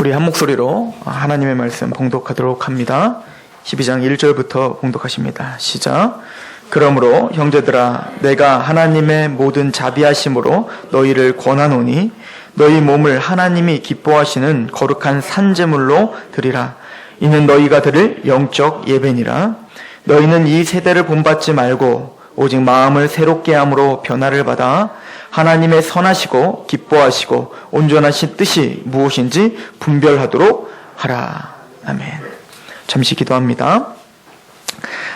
우리 한 목소리로 하나님의 말씀 봉독하도록 합니다. 12장 1절부터 봉독하십니다. 시작. 그러므로 형제들아, 내가 하나님의 모든 자비하심으로 너희를 권하노니 너희 몸을 하나님이 기뻐하시는 거룩한 산제물로 드리라. 이는 너희가 드릴 영적 예배니라. 너희는 이 세대를 본받지 말고 오직 마음을 새롭게 함으로 변화를 받아 하나님의 선하시고 기뻐하시고 온전하신 뜻이 무엇인지 분별하도록 하라. 아멘. 잠시 기도합니다.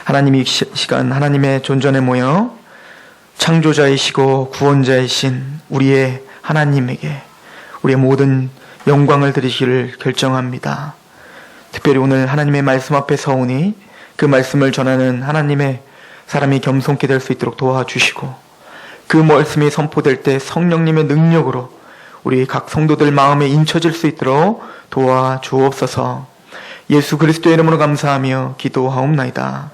하나님, 이 시간 하나님의 존전에 모여 창조자이시고 구원자이신 우리의 하나님에게 우리의 모든 영광을 드리기를 결정합니다. 특별히 오늘 하나님의 말씀 앞에 서오니 그 말씀을 전하는 하나님의 사람이 겸손케 될 수 있도록 도와주시고, 그 말씀이 선포될 때 성령님의 능력으로 우리 각 성도들 마음에 인쳐질 수 있도록 도와주옵소서. 예수 그리스도의 이름으로 감사하며 기도하옵나이다.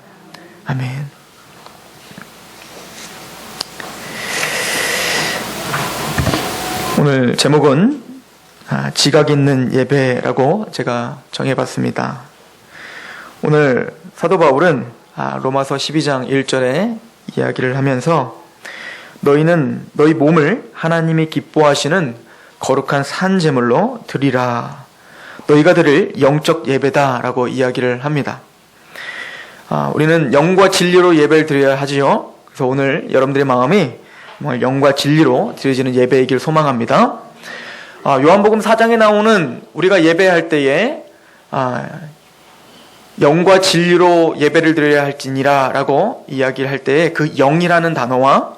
아멘. 오늘 제목은 지각 있는 예배라고 제가 정해봤습니다. 오늘 사도 바울은 로마서 12장 1절에 이야기를 하면서 너희는 너희 몸을 하나님이 기뻐하시는 거룩한 산제물로 드리라. 너희가 드릴 영적 예배다라고 이야기를 합니다. 우리는 영과 진리로 예배를 드려야 하지요. 그래서 오늘 여러분들의 마음이 정말 영과 진리로 드려지는 예배이길 소망합니다. 요한복음 4장에 나오는 우리가 예배할 때에 영과 진리로 예배를 드려야 할지니라 라고 이야기를 할 때에 그 영이라는 단어와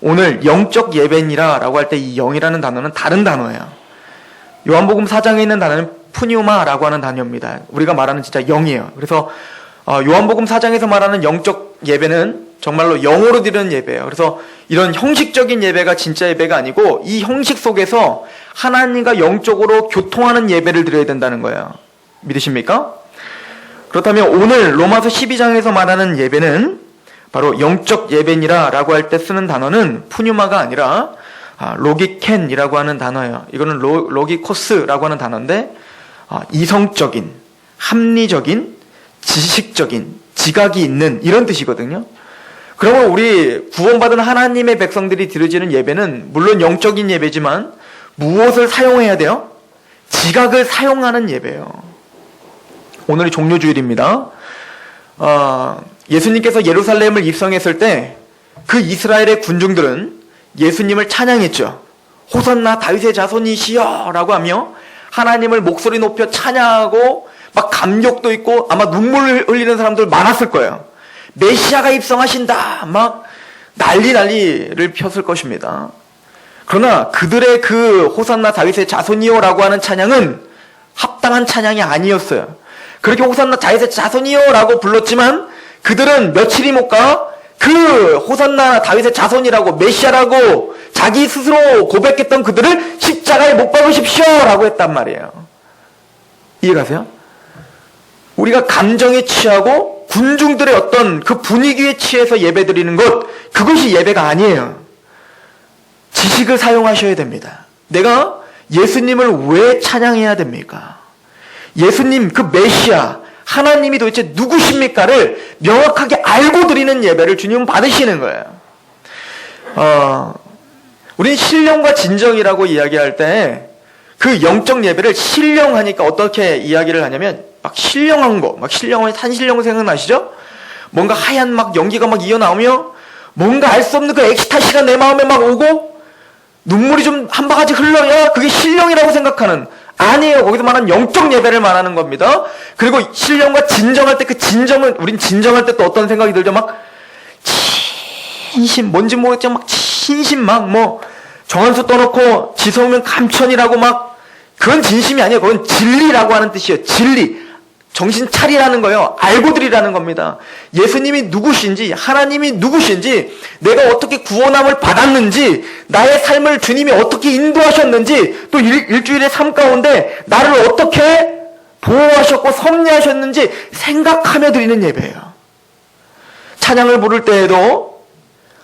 오늘 영적 예배니라 라고 할 때 이 영이라는 단어는 다른 단어예요. 요한복음 4장에 있는 단어는 푸뉴마라고 하는 단어입니다. 우리가 말하는 진짜 영이에요. 그래서 요한복음 4장에서 말하는 영적 예배는 정말로 영으로 드리는 예배예요. 그래서 이런 형식적인 예배가 진짜 예배가 아니고 이 형식 속에서 하나님과 영적으로 교통하는 예배를 드려야 된다는 거예요. 믿으십니까? 그렇다면 오늘 로마서 12장에서 말하는 예배는 바로 영적 예배니라 라고 할 때 쓰는 단어는 푸뉴마가 아니라 로기켄이라고 하는 단어예요. 이거는 로기코스라고 하는 단어인데 이성적인, 합리적인, 지식적인, 지각이 있는 이런 뜻이거든요. 그러면 우리 구원받은 하나님의 백성들이 드려지는 예배는 물론 영적인 예배지만 무엇을 사용해야 돼요? 지각을 사용하는 예배예요. 오늘이 종료주일입니다. 예수님께서 예루살렘을 입성했을 때 그 이스라엘의 군중들은 예수님을 찬양했죠. 호산나 다윗의 자손이시여 라고 하며 하나님을 목소리 높여 찬양하고 막 감격도 있고 아마 눈물을 흘리는 사람들 많았을 거예요. 메시아가 입성하신다 막 난리를 폈을 것입니다. 그러나 그들의 그 호산나 다윗의 자손이여 라고 하는 찬양은 합당한 찬양이 아니었어요. 그렇게 호산나 다윗의 자손이여 라고 불렀지만 그들은 며칠이 못 가 그 호산나 다윗의 자손이라고 메시아라고 자기 스스로 고백했던 그들을 십자가에 못 박으십시오 라고 했단 말이에요. 이해가세요? 우리가 감정에 취하고 군중들의 어떤 그 분위기에 취해서 예배드리는 것, 그것이 예배가 아니에요. 지식을 사용하셔야 됩니다. 내가 예수님을 왜 찬양해야 됩니까? 예수님 그 메시아 하나님이 도대체 누구십니까를 명확하게 알고 드리는 예배를 주님은 받으시는 거예요. 우리는 신령과 진정이라고 이야기할 때 그 영적 예배를 신령하니까 어떻게 이야기를 하냐면 막 신령한 거, 막 신령한 산신령 생각나시죠? 뭔가 하얀 막 연기가 막 이어나오며 뭔가 알 수 없는 그 엑스타시가 내 마음에 막 오고 눈물이 좀 한 바가지 흘러야 그게 신령이라고 생각하는, 아니에요. 거기서 말하는 영적 예배를 말하는 겁니다. 그리고 신령과 진정할 때 그 진정은, 우린 진정할 때 또 어떤 생각이 들죠? 막 진심, 뭔지 모르겠지만 막 진심 막 뭐 정한수 떠놓고 지서우면 감천이라고 막, 그건 진심이 아니에요. 그건 진리라고 하는 뜻이에요. 진리. 정신 차리라는 거예요. 알고 드리라는 겁니다. 예수님이 누구신지, 하나님이 누구신지, 내가 어떻게 구원함을 받았는지, 나의 삶을 주님이 어떻게 인도하셨는지, 또 일주일의 삶 가운데 나를 어떻게 보호하셨고 섭리하셨는지 생각하며 드리는 예배예요. 찬양을 부를 때에도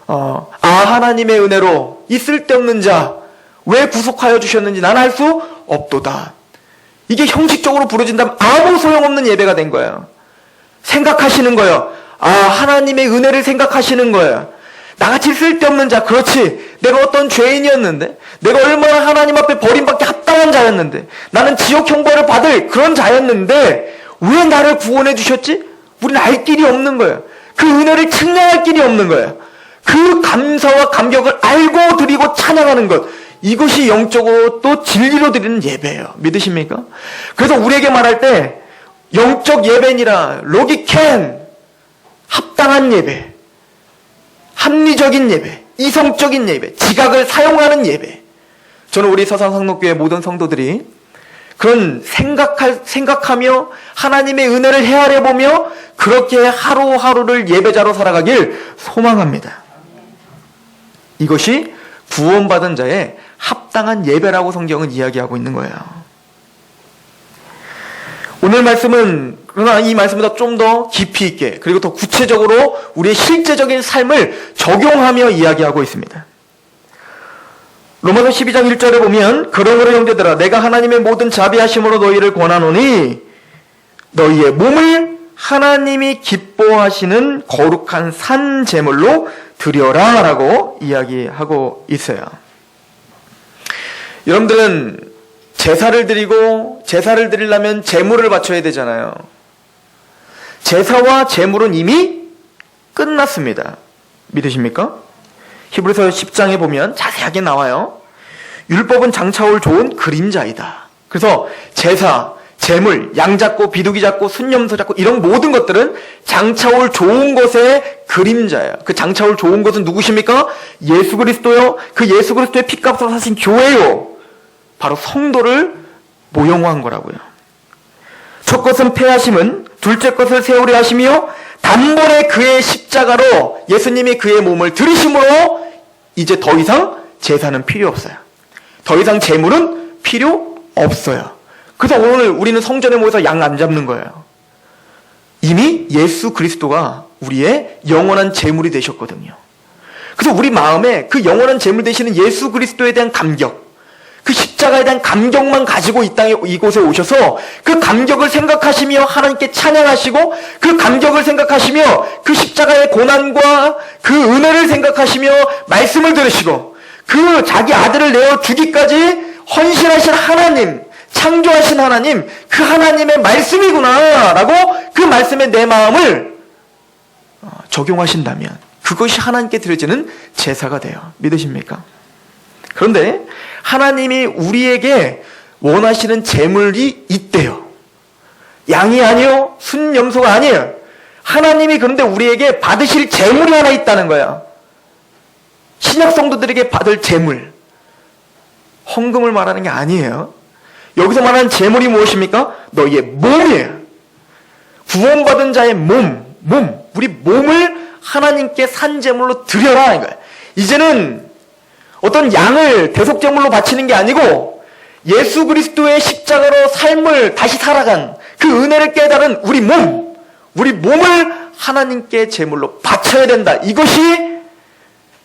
하나님의 은혜로 이 쓸데없는 자 왜 구속하여 주셨는지 난 알 수 없도다. 이게 형식적으로 부르진다면 아무 소용없는 예배가 된 거예요. 생각하시는 거예요. 아, 하나님의 은혜를 생각하시는 거예요. 나같이 쓸데없는 자, 그렇지. 내가 어떤 죄인이었는데, 내가 얼마나 하나님 앞에 버림받기 합당한 자였는데, 나는 지옥 형벌을 받을 그런 자였는데 왜 나를 구원해 주셨지? 우리는 알 길이 없는 거예요. 그 은혜를 측량할 길이 없는 거예요. 그 감사와 감격을 알고 드리고 찬양하는 것, 이것이 영적으로 또 진리로 드리는 예배예요. 믿으십니까? 그래서 우리에게 말할 때 영적 예배니라, 로기캔, 합당한 예배, 합리적인 예배, 이성적인 예배, 지각을 사용하는 예배. 저는 우리 서산상록교회 모든 성도들이 그런 생각하며 하나님의 은혜를 헤아려보며 그렇게 하루하루를 예배자로 살아가길 소망합니다. 이것이 구원받은 자의 합당한 예배라고 성경은 이야기하고 있는 거예요. 오늘 말씀은 그러나 이 말씀보다 좀 더 깊이 있게, 그리고 더 구체적으로 우리의 실제적인 삶을 적용하며 이야기하고 있습니다. 로마서 12장 1절에 보면, 그러므로 형제들아 내가 하나님의 모든 자비하심으로 너희를 권하노니 너희의 몸을 하나님이 기뻐하시는 거룩한 산 제물로 드려라 라고 이야기하고 있어요. 여러분들은 제사를 드리려면 제물을 바쳐야 되잖아요. 제사와 제물은 이미 끝났습니다. 믿으십니까? 히브리서 10장에 보면 자세하게 나와요. 율법은 장차올 좋은 그림자이다. 그래서 제사, 제물, 양 잡고 비둘기 잡고 순념소 잡고 이런 모든 것들은 장차올 좋은 것의 그림자예요. 그 장차올 좋은 것은 누구십니까? 예수 그리스도요. 그 예수 그리스도의 피값으로 사신 교회요. 바로 성도를 모형화한 거라고요. 첫 것은 패하심은 둘째 것을 세우려 하시며 단번에 그의 십자가로 예수님이 그의 몸을 들이심으로 이제 더 이상 제사는 필요 없어요. 더 이상 제물은 필요 없어요. 그래서 오늘 우리는 성전에 모여서 양 안 잡는 거예요. 이미 예수 그리스도가 우리의 영원한 제물이 되셨거든요. 그래서 우리 마음에 그 영원한 제물 되시는 예수 그리스도에 대한 감격, 그 십자가에 대한 감격만 가지고 이 땅에 이곳에 오셔서 그 감격을 생각하시며 하나님께 찬양하시고, 그 감격을 생각하시며 그 십자가의 고난과 그 은혜를 생각하시며 말씀을 들으시고, 그 자기 아들을 내어 주기까지 헌신하신 하나님, 창조하신 하나님, 그 하나님의 말씀이구나 라고 그 말씀에 내 마음을 적용하신다면 그것이 하나님께 드려지는 제사가 돼요. 믿으십니까? 그런데 하나님이 우리에게 원하시는 제물이 있대요. 양이 아니요, 순염소가 아니에요. 하나님이 그런데 우리에게 받으실 제물이 하나 있다는 거야. 신약 성도들에게 받을 제물, 헌금을 말하는 게 아니에요. 여기서 말하는 제물이 무엇입니까? 너희의 몸이에요. 구원받은 자의 몸, 우리 몸을 하나님께 산 제물로 드려라 하는 거예요. 이제는 어떤 양을 대속제물로 바치는 게 아니고 예수 그리스도의 십자가로 삶을 다시 살아간 그 은혜를 깨달은 우리 몸을 하나님께 제물로 바쳐야 된다. 이것이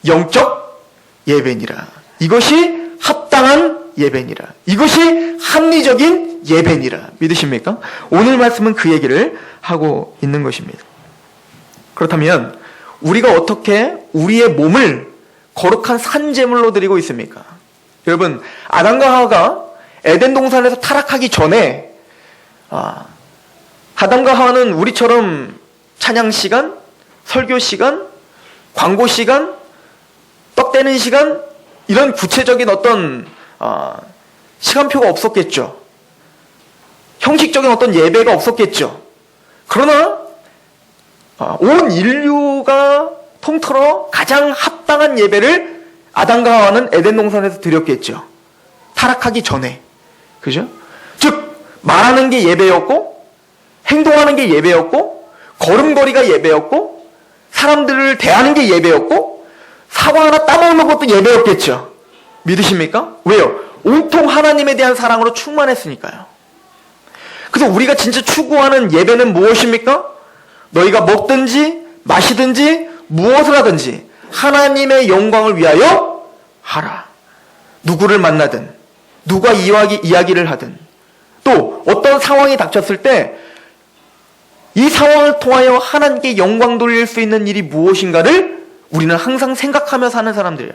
영적 예배니라. 이것이 합당한 예배니라. 이것이 합리적인 예배니라. 믿으십니까? 오늘 말씀은 그 얘기를 하고 있는 것입니다. 그렇다면 우리가 어떻게 우리의 몸을 거룩한 산제물로 드리고 있습니까? 여러분, 아담과 하와가 에덴 동산에서 타락하기 전에 아담과 하와는 우리처럼 찬양 시간, 설교 시간, 광고 시간, 떡 떼는 시간, 이런 구체적인 어떤 시간표가 없었겠죠. 형식적인 어떤 예배가 없었겠죠. 그러나 온 인류가 통틀어 가장 합당한 예배를 아담과 하와는 에덴 동산에서 드렸겠죠. 타락하기 전에. 그죠? 즉 말하는 게 예배였고, 행동하는 게 예배였고, 걸음걸이가 예배였고, 사람들을 대하는 게 예배였고, 사과 하나 따먹는 것도 예배였겠죠. 믿으십니까? 왜요? 온통 하나님에 대한 사랑으로 충만했으니까요. 그래서 우리가 진짜 추구하는 예배는 무엇입니까? 너희가 먹든지 마시든지 무엇을 하든지 하나님의 영광을 위하여 하라. 누구를 만나든 누가 이야기를 하든 또 어떤 상황이 닥쳤을 때 이 상황을 통하여 하나님께 영광 돌릴 수 있는 일이 무엇인가를 우리는 항상 생각하며 사는 사람들이에요.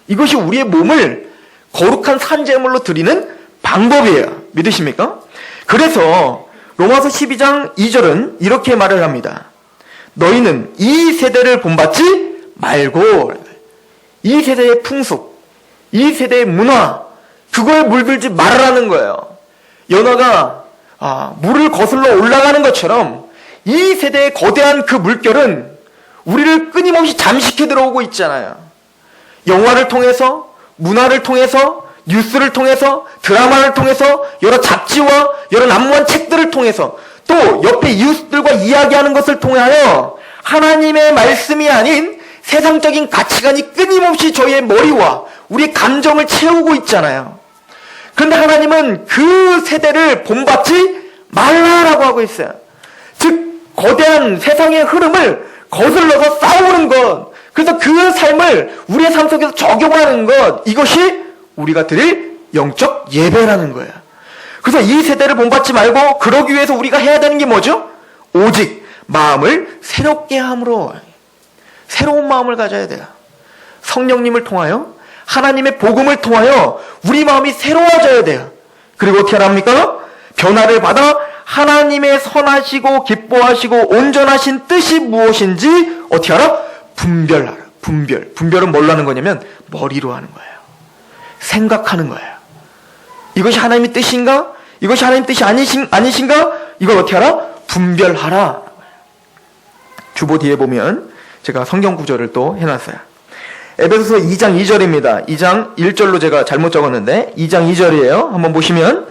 이것이 우리의 몸을 거룩한 산제물로 드리는 방법이에요. 믿으십니까? 그래서 로마서 12장 2절은 이렇게 말을 합니다. 너희는 이 세대를 본받지 말고, 이 세대의 풍습, 이 세대의 문화, 그거에 물들지 말라는 거예요. 연어가 물을 거슬러 올라가는 것처럼 이 세대의 거대한 그 물결은 우리를 끊임없이 잠식해 들어오고 있잖아요. 영화를 통해서, 문화를 통해서, 뉴스를 통해서, 드라마를 통해서, 여러 잡지와 여러 난무한 책들을 통해서, 또 옆에 이웃들과 이야기하는 것을 통하여 하나님의 말씀이 아닌 세상적인 가치관이 끊임없이 저희의 머리와 우리의 감정을 채우고 있잖아요. 그런데 하나님은 그 세대를 본받지 말라라고 하고 있어요. 즉 거대한 세상의 흐름을 거슬러서 싸우는 것, 그래서 그 삶을 우리의 삶 속에서 적용하는 것, 이것이 우리가 드릴 영적 예배라는 거예요. 그래서 이 세대를 본받지 말고 그러기 위해서 우리가 해야 되는 게 뭐죠? 오직 마음을 새롭게 함으로, 새로운 마음을 가져야 돼요. 성령님을 통하여, 하나님의 복음을 통하여 우리 마음이 새로워져야 돼요. 그리고 어떻게 하랍니까? 변화를 받아 하나님의 선하시고 기뻐하시고 온전하신 뜻이 무엇인지 어떻게 알아? 분별하라. 분별은 뭘로 하는 거냐면 머리로 하는 거예요. 생각하는 거예요. 이것이 하나님의 뜻인가? 이것이 하나님의 뜻이 아니신가? 이걸 어떻게 알아? 분별하라. 주보 뒤에 보면 제가 성경 구절을 또 해놨어요. 에베소서 2장 2절입니다. 2장 1절로 제가 잘못 적었는데 2장 2절이에요. 한번 보시면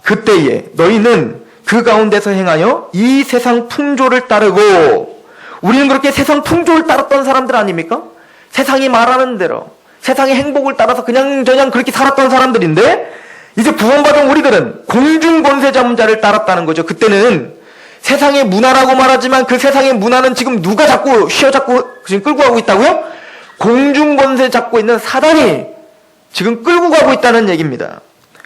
그때에 너희는 그 가운데서 행하여 이 세상 풍조를 따르고, 우리는 그렇게 세상 풍조를 따랐던 사람들 아닙니까? 세상이 말하는 대로, 세상의 행복을 따라서 그냥 그렇게 살았던 사람들인데, 이제 구원받은 우리들은 공중권세 자문자를 따랐다는 거죠. 그때는 세상의 문화라고 말하지만 그 세상의 문화는 지금 누가 자꾸 지금 끌고 가고 있다고요? 공중권세 잡고 있는 사단이 지금 끌고 가고 있다는 얘기입니다.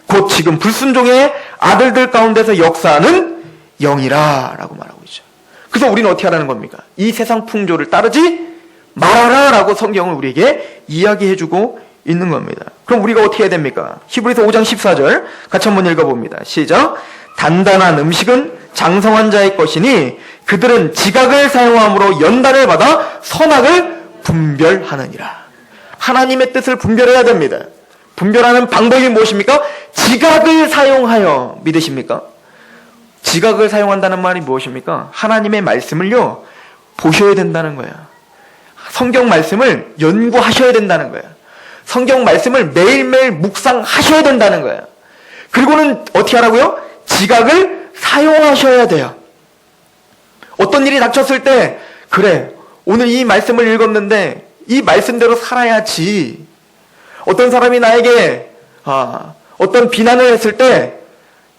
곧 지금 불순종의 아들들 가운데서 역사하는 영이라 라고 말하고 있죠. 그래서 우리는 어떻게 하라는 겁니까? 이 세상 풍조를 따르지 말아라 라고 성경을 우리에게 이야기해주고 있는 겁니다. 그럼 우리가 어떻게 해야 됩니까? 히브리서 5장 14절 같이 한번 읽어봅니다. 시작. 단단한 음식은 장성한 자의 것이니 그들은 지각을 사용함으로 연단을 받아 선악을 분별하느니라. 하나님의 뜻을 분별해야 됩니다. 분별하는 방법이 무엇입니까? 지각을 사용하여. 믿으십니까? 지각을 사용한다는 말이 무엇입니까? 하나님의 말씀을요 보셔야 된다는 거예요. 성경 말씀을 연구하셔야 된다는 거예요. 성경 말씀을 매일매일 묵상하셔야 된다는 거예요. 그리고는 어떻게 하라고요? 지각을 사용하셔야 돼요. 어떤 일이 닥쳤을 때 그래 오늘 이 말씀을 읽었는데 이 말씀대로 살아야지. 어떤 사람이 나에게 어떤 비난을 했을 때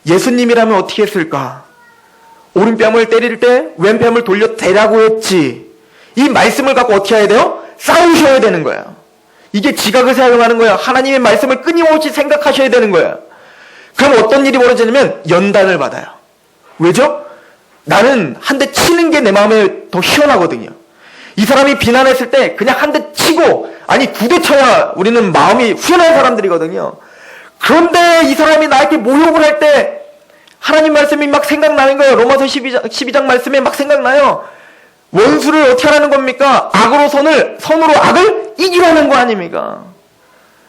예수님이라면 어떻게 했을까? 오른뺨을 때릴 때 왼뺨을 돌려 대라고 했지. 이 말씀을 갖고 어떻게 해야 돼요? 싸우셔야 되는 거예요. 이게 지각을 사용하는 거예요. 하나님의 말씀을 끊임없이 생각하셔야 되는 거예요. 그럼 어떤 일이 벌어지냐면 연단을 받아요. 왜죠? 나는 한 대 치는 게 내 마음에 더 시원하거든요. 이 사람이 비난했을 때 그냥 한 대 치고, 아니 9대 쳐야 우리는 마음이 후련한 사람들이거든요. 그런데 이 사람이 나에게 모욕을 할 때 하나님 말씀이 막 생각나는 거예요. 로마서 12장 말씀에 막 생각나요. 원수를 어떻게 하라는 겁니까? 악으로 선으로 악을 이기라는 거 아닙니까?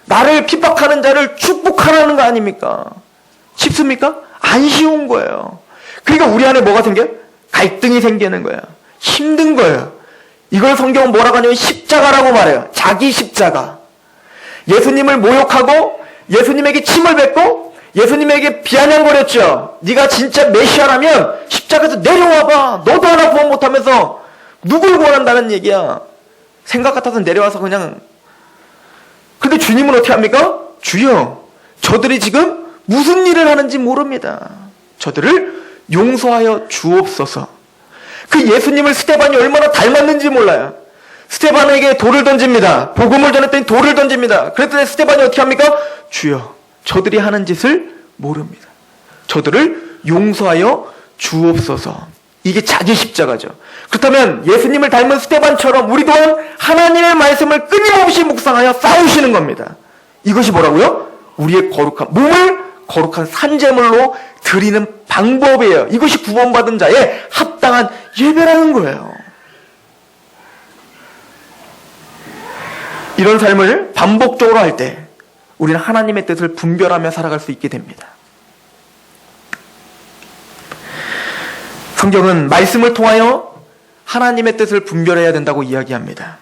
나를 핍박하는 자를 축복하라는 거 아닙니까? 쉽습니까? 안 쉬운 거예요. 그러니까 우리 안에 뭐가 생겨요? 갈등이 생기는 거예요. 힘든 거예요. 이걸 성경은 뭐라고 하냐면 십자가라고 말해요. 자기 십자가. 예수님을 모욕하고 예수님에게 침을 뱉고 예수님에게 비아냥거렸죠. 네가 진짜 메시아라면 십자가에서 내려와봐. 너도 하나 구원 못하면서 누굴 구원한다는 얘기야. 생각 같아서 내려와서 그냥. 근데 주님은 어떻게 합니까? 주여, 저들이 지금 무슨 일을 하는지 모릅니다. 저들을 용서하여 주옵소서. 그 예수님을 스데반이 얼마나 닮았는지 몰라요. 스데반에게 돌을 던집니다. 복음을 전했더니 돌을 던집니다. 그랬더니 스데반이 어떻게 합니까? 주여, 저들이 하는 짓을 모릅니다. 저들을 용서하여 주옵소서. 이게 자기 십자가죠. 그렇다면 예수님을 닮은 스데반처럼 우리 또한 하나님의 말씀을 끊임없이 묵상하여 싸우시는 겁니다. 이것이 뭐라고요? 우리의 거룩한 몸을 거룩한 산제물로 드리는 방법이에요. 이것이 구원받은 자의 합당한 예배라는 거예요. 이런 삶을 반복적으로 할 때 우리는 하나님의 뜻을 분별하며 살아갈 수 있게 됩니다. 성경은 말씀을 통하여 하나님의 뜻을 분별해야 된다고 이야기합니다.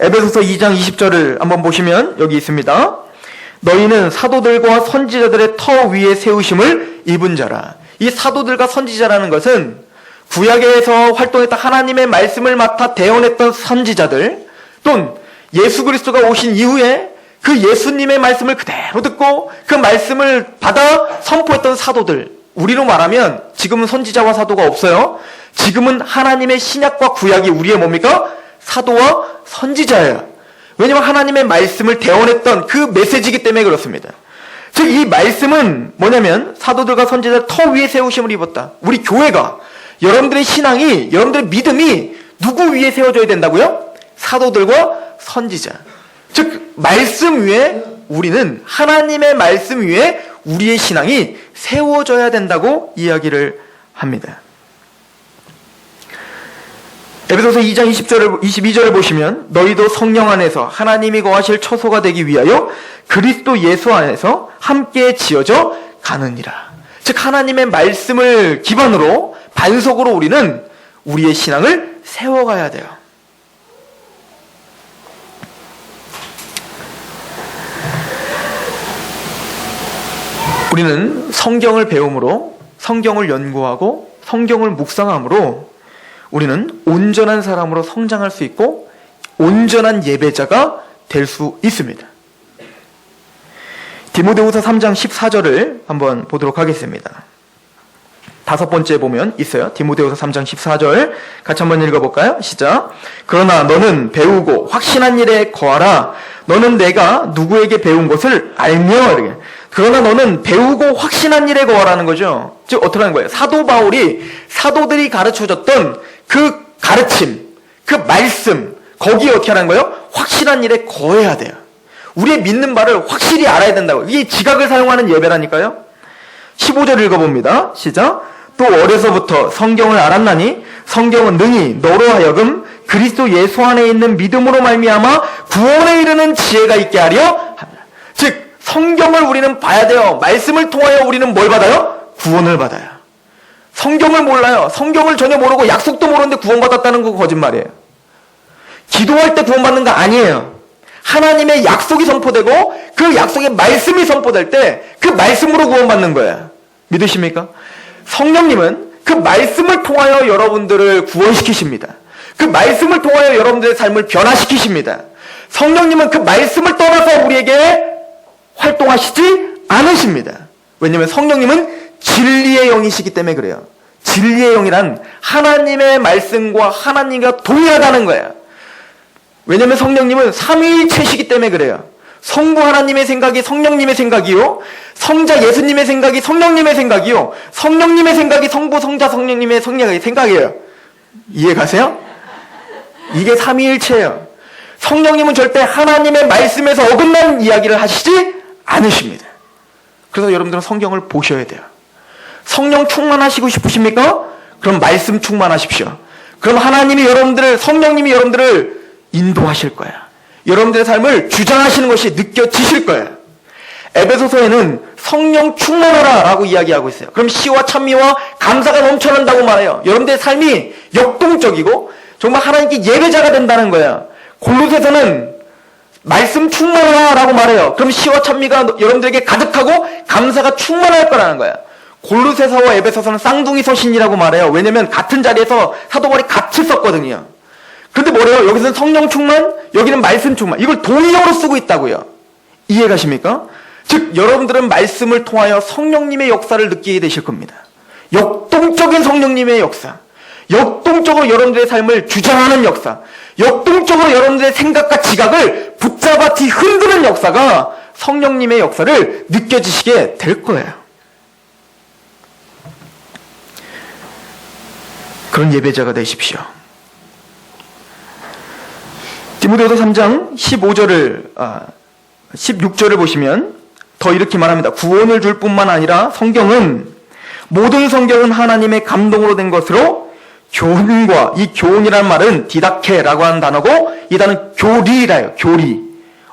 에베소서 2장 20절을 한번 보시면 여기 있습니다. 너희는 사도들과 선지자들의 터 위에 세우심을 입은 자라. 이 사도들과 선지자라는 것은 구약에서 활동했던 하나님의 말씀을 맡아 대언했던 선지자들, 또는 예수 그리스도가 오신 이후에 그 예수님의 말씀을 그대로 듣고 그 말씀을 받아 선포했던 사도들, 우리로 말하면 지금은 선지자와 사도가 없어요. 지금은 하나님의 신약과 구약이 우리의 뭡니까? 사도와 선지자예요. 왜냐하면 하나님의 말씀을 대언했던 그 메시지이기 때문에 그렇습니다. 즉 이 말씀은 뭐냐면 사도들과 선지자들 터 위에 세우심을 입었다. 우리 교회가, 여러분들의 신앙이, 여러분들의 믿음이 누구 위에 세워져야 된다고요? 사도들과 선지자. 즉 말씀 위에, 우리는 하나님의 말씀 위에 우리의 신앙이 세워져야 된다고 이야기를 합니다. 에베소서 2장 22절을 보시면 너희도 성령 안에서 하나님이 거하실 처소가 되기 위하여 그리스도 예수 안에서 함께 지어져 가느니라. 즉 하나님의 말씀을 기반으로 반석으로 우리는 우리의 신앙을 세워가야 돼요. 우리는 성경을 배움으로, 성경을 연구하고 성경을 묵상함으로 우리는 온전한 사람으로 성장할 수 있고 온전한 예배자가 될 수 있습니다. 디모데후서 3장 14절을 한번 보도록 하겠습니다. 5번째 보면 있어요. 디모데후서 3장 14절 같이 한번 읽어볼까요? 시작. 그러나 너는 배우고 확신한 일에 거하라. 너는 내가 누구에게 배운 것을 알며. 이렇게. 그러나 너는 배우고 확신한 일에 거하라는 거죠. 즉 어떻게 하는 거예요? 사도 바울이 사도들이 가르쳐줬던 그 가르침, 그 말씀, 거기에 어떻게 하는 거예요? 확실한 일에 거해야 돼요. 우리의 믿는 바를 확실히 알아야 된다고. 이게 지각을 사용하는 예배라니까요. 15절 읽어봅니다. 시작. 또 어려서부터 성경을 알았나니 성경은 능히 너로 하여금 그리스도 예수 안에 있는 믿음으로 말미암아 구원에 이르는 지혜가 있게 하려 합니다. 즉 성경을 우리는 봐야 돼요. 말씀을 통하여 우리는 뭘 받아요? 구원을 받아요. 성경을 몰라요. 성경을 전혀 모르고 약속도 모르는데 구원받았다는 거 거짓말이에요. 기도할 때 구원받는 거 아니에요. 하나님의 약속이 선포되고 그 약속의 말씀이 선포될 때 그 말씀으로 구원받는 거예요. 믿으십니까? 성령님은 그 말씀을 통하여 여러분들을 구원시키십니다. 그 말씀을 통하여 여러분들의 삶을 변화시키십니다. 성령님은 그 말씀을 떠나서 우리에게 활동하시지 않으십니다. 왜냐하면 성령님은 진리의 영이시기 때문에 그래요. 진리의 영이란 하나님의 말씀과 하나님과 동일하다는 거예요. 왜냐하면 성령님은 삼위일체시기 때문에 그래요. 성부 하나님의 생각이 성령님의 생각이요, 성자 예수님의 생각이 성령님의 생각이요, 성령님의 생각이 성부 성자 성령님의 생각이에요. 이해 가세요? 이게 삼위일체예요. 성령님은 절대 하나님의 말씀에서 어긋난 이야기를 하시지 않으십니다. 그래서 여러분들은 성경을 보셔야 돼요. 성령 충만하시고 싶으십니까? 그럼 말씀 충만하십시오. 그럼 하나님이 여러분들을, 성령님이 여러분들을 인도하실 거야. 여러분들의 삶을 주장하시는 것이 느껴지실 거예요. 에베소서에는 성령 충만하라 라고 이야기하고 있어요. 그럼 시와 찬미와 감사가 넘쳐난다고 말해요. 여러분들의 삶이 역동적이고 정말 하나님께 예배자가 된다는 거예요. 골로새서는 말씀 충만하라 라고 말해요. 그럼 시와 찬미가 여러분들에게 가득하고 감사가 충만할 거라는 거예요. 골로새서와 에베소서는 쌍둥이 서신이라고 말해요. 왜냐면 같은 자리에서 사도 바울이 같이 썼거든요. 근데 뭐래요? 여기서는 성령 충만, 여기는 말씀 충만. 이걸 동의어로 쓰고 있다고요. 이해 가십니까? 즉 여러분들은 말씀을 통하여 성령님의 역사를 느끼게 되실 겁니다. 역동적인 성령님의 역사, 역동적으로 여러분들의 삶을 주장하는 역사, 역동적으로 여러분들의 생각과 지각을 붙잡아 뒤흔드는 역사가 성령님의 역사를 느껴지시게 될 거예요. 그런 예배자가 되십시오. 디모데후서 3장 16절을 보시면 더 이렇게 말합니다. 구원을 줄 뿐만 아니라 모든 성경은 하나님의 감동으로 된 것으로 교훈과, 이 교훈이라는 말은 디다케라고 하는 단어고, 이 단어는 교리라요. 교리.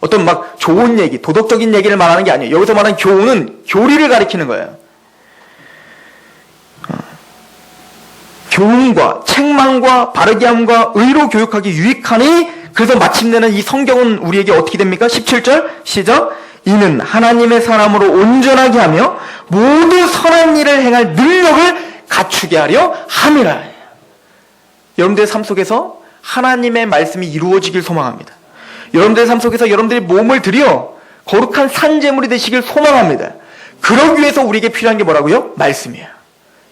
어떤 막 좋은 얘기, 도덕적인 얘기를 말하는 게 아니에요. 여기서 말하는 교훈은 교리를 가리키는 거예요. 교훈과 책망과 바르게 함과 의로 교육하기 유익하니, 그래서 마침내는 이 성경은 우리에게 어떻게 됩니까? 17절 시작. 이는 하나님의 사람으로 온전하게 하며 모든 선한 일을 행할 능력을 갖추게 하려 함이라. 여러분들의 삶 속에서 하나님의 말씀이 이루어지길 소망합니다. 여러분들의 삶 속에서 여러분들이 몸을 들여 거룩한 산제물이 되시길 소망합니다. 그러기 위해서 우리에게 필요한 게 뭐라고요? 말씀이에요.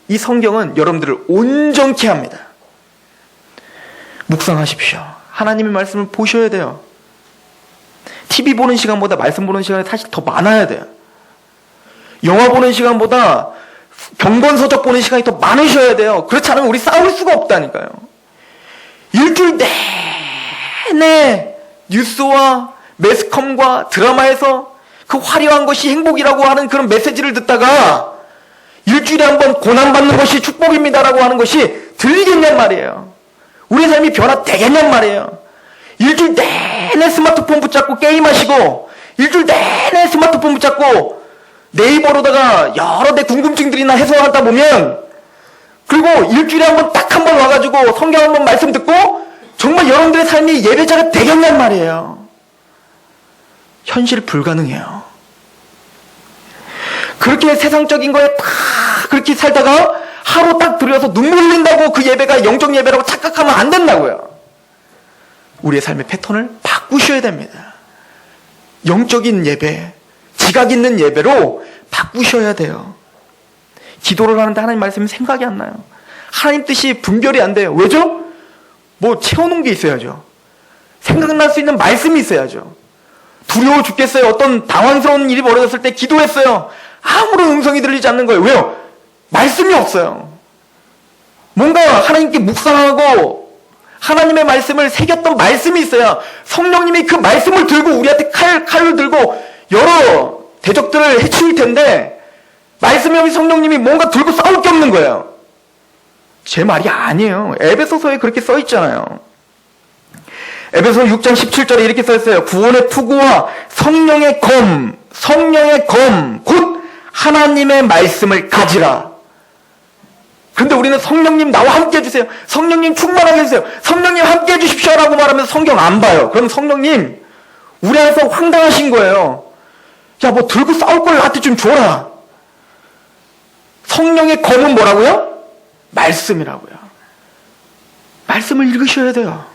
이 성경은 여러분들을 온전케 합니다. 묵상하십시오. 하나님의 말씀을 보셔야 돼요. TV 보는 시간보다 말씀 보는 시간이 사실 더 많아야 돼요. 영화 보는 시간보다 경건서적 보는 시간이 더 많으셔야 돼요. 그렇지 않으면 우리 싸울 수가 없다니까요. 일주일 내내 뉴스와 매스컴과 드라마에서 그 화려한 것이 행복이라고 하는 그런 메시지를 듣다가 일주일에 한 번 고난받는 것이 축복입니다라고 하는 것이 들리겠냔 말이에요. 우리의 삶이 변화되겠냔 말이에요. 일주일 내내 스마트폰 붙잡고 게임하시고, 일주일 내내 스마트폰 붙잡고 네이버로다가 여러 대 궁금증들이나 해소하다 보면, 그리고 일주일에 한 번 딱 한 번 와가지고 성경 한 번 말씀 듣고 정말 여러분들의 삶이 예배자가 되겠냔 말이에요. 현실 불가능해요. 그렇게 세상적인 거에 다 그렇게 살다가 하루 딱 들여서 눈물 흘린다고 그 예배가 영적 예배라고 착각하면 안 된다고요. 우리의 삶의 패턴을 바꾸셔야 됩니다. 영적인 예배, 지각 있는 예배로 바꾸셔야 돼요. 기도를 하는데 하나님 말씀이 생각이 안 나요. 하나님 뜻이 분별이 안 돼요. 왜죠? 뭐 채워놓은 게 있어야죠. 생각날 수 있는 말씀이 있어야죠. 두려워 죽겠어요. 어떤 당황스러운 일이 벌어졌을 때 기도했어요. 아무런 음성이 들리지 않는 거예요. 왜요? 말씀이 없어요. 뭔가 하나님께 묵상하고 하나님의 말씀을 새겼던 말씀이 있어야 성령님이 그 말씀을 들고 우리한테 칼을 들고 여러 대적들을 해치울 텐데, 말씀이 없이 성령님이 뭔가 들고 싸울 게 없는 거예요. 제 말이 아니에요. 에베소서에 그렇게 써 있잖아요. 에베소 6장 17절에 이렇게 써 있어요. 구원의 투구와 성령의 검, 곧 하나님의 말씀을 가지라. 그런데 우리는 성령님 나와 함께 해주세요. 성령님 충만하게 해주세요. 성령님 함께 해주십시오 라고 말하면서 성경 안 봐요. 그럼 성령님 우리 안에서 황당하신 거예요. 야, 뭐 들고 싸울 걸 나한테 좀 줘라. 성령의 검은 뭐라고요? 말씀이라고요. 말씀을 읽으셔야 돼요.